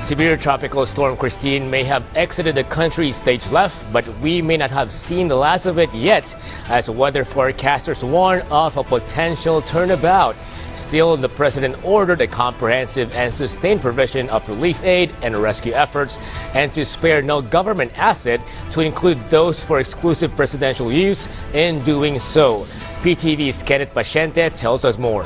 Severe tropical storm Kristine may have exited the country stage left, but we may not have seen the last of it yet, as weather forecasters warn of a potential turnabout. Still, the president ordered a comprehensive and sustained provision of relief aid and rescue efforts, and to spare no government asset to include those for exclusive presidential use in doing so. PTV's Kenneth Paciente tells us more.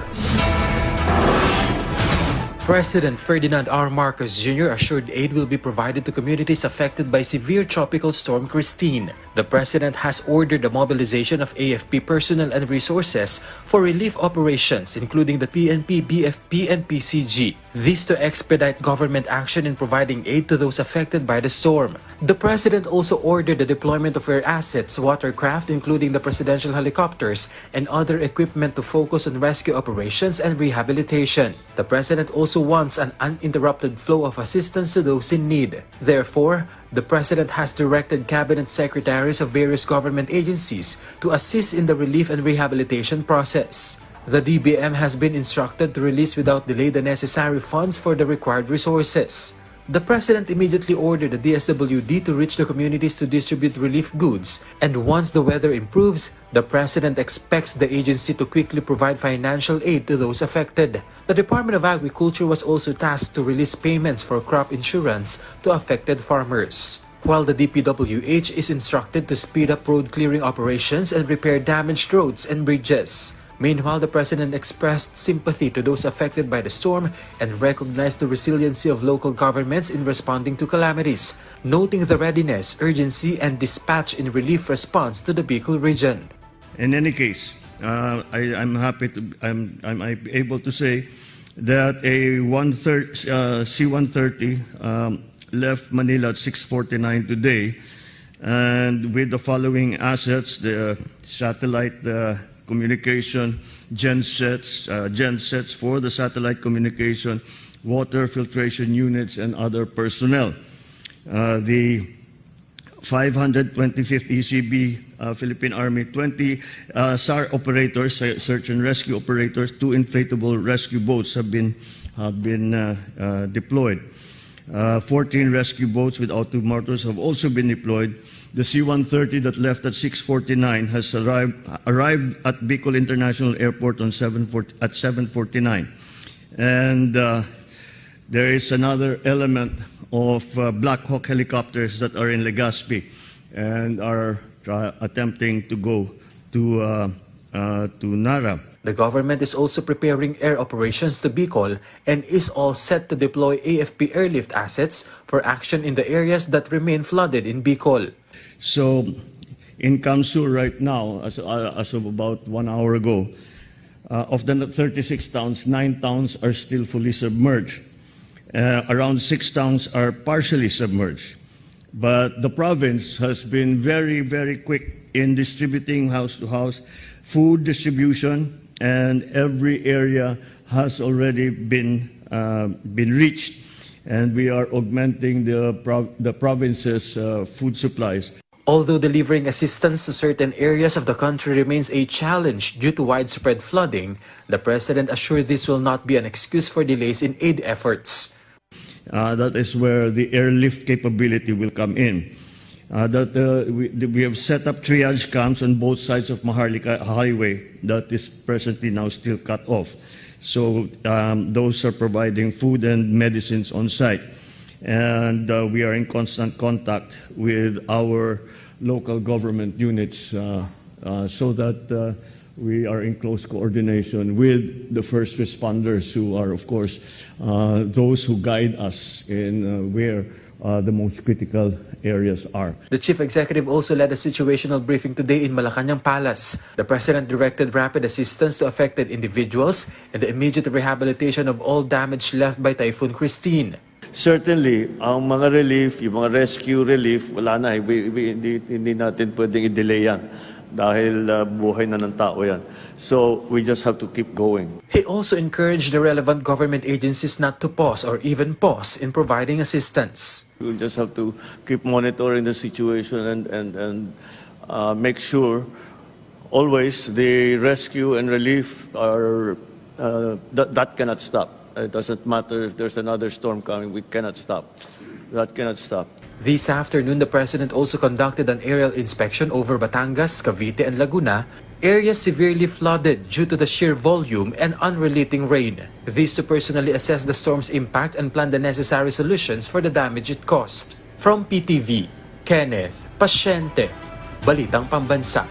President Ferdinand R. Marcos Jr. assured aid will be provided to communities affected by severe tropical storm Kristine. The president has ordered the mobilization of AFP personnel and resources for relief operations, including the PNP, BFP, and PCG. This to expedite government action in providing aid to those affected by the storm. The president also ordered the deployment of air assets, watercraft, including the presidential helicopters, and other equipment to focus on rescue operations and rehabilitation. The president also wants an uninterrupted flow of assistance to those in need. Therefore, the president has directed cabinet secretaries of various government agencies to assist in the relief and rehabilitation process. The DBM has been instructed to release without delay the necessary funds for the required resources. The president immediately ordered the DSWD to reach the communities to distribute relief goods, and once the weather improves, the president expects the agency to quickly provide financial aid to those affected. The Department of Agriculture was also tasked to release payments for crop insurance to affected farmers, while the DPWH is instructed to speed up road clearing operations and repair damaged roads and bridges. Meanwhile, the president expressed sympathy to those affected by the storm and recognized the resiliency of local governments in responding to calamities, noting the readiness, urgency, and dispatch in relief response to the Bicol region. In any case, I'm able to say that a C-130 left Manila at 6:49 today, and with the following assets: the satellite communication, gensets for the satellite communication, water filtration units, and other personnel. The 525th ECB Philippine Army, 20 SAR operators, search and rescue operators, 2 inflatable rescue boats have been deployed. 14 rescue boats with automotors have also been deployed. The C-130 that left at 6:49 has arrived at Bicol International Airport on 7:49. And there is another element of Black Hawk helicopters that are in Legazpi and are attempting to go to Nara. The government is also preparing air operations to Bicol and is all set to deploy AFP airlift assets for action in the areas that remain flooded in Bicol. So, in Kamsur right now, as of about 1 hour ago, of the 36 towns, 9 towns are still fully submerged. Around 6 towns are partially submerged. But the province has been very, very quick in distributing house to house food distribution, and every area has already been reached, and we are augmenting the province's food supplies. Although delivering assistance to certain areas of the country remains a challenge due to widespread flooding, the president assured this will not be an excuse for delays in aid efforts. That is where the airlift capability will come in. We have set up triage camps on both sides of Maharlika Highway that is presently now still cut off. So those are providing food and medicines on site. And we are in constant contact with our local government units so that we are in close coordination with the first responders, who are, of course, those who guide us in where the most critical areas are. The chief executive also led a situational briefing today in Malacanang Palace. The president directed rapid assistance to affected individuals and the immediate rehabilitation of all damage left by Typhoon Kristine. Certainly, ang mga relief, yung mga rescue relief, wala na. Hindi natin pwedeng i-delay yan dahil buhay na ng tao yan. So, we just have to keep going. He also encouraged the relevant government agencies not to pause or even pause in providing assistance. We just have to keep monitoring the situation and make sure always the rescue and relief are that cannot stop. It doesn't matter if there's another storm coming. We cannot stop. That cannot stop. This afternoon, the President also conducted an aerial inspection over Batangas, Cavite, and Laguna, areas severely flooded due to the sheer volume and unrelenting rain. This to personally assess the storm's impact and plan the necessary solutions for the damage it caused. From PTV, Kenneth Pasyente, Balitang Pambansa.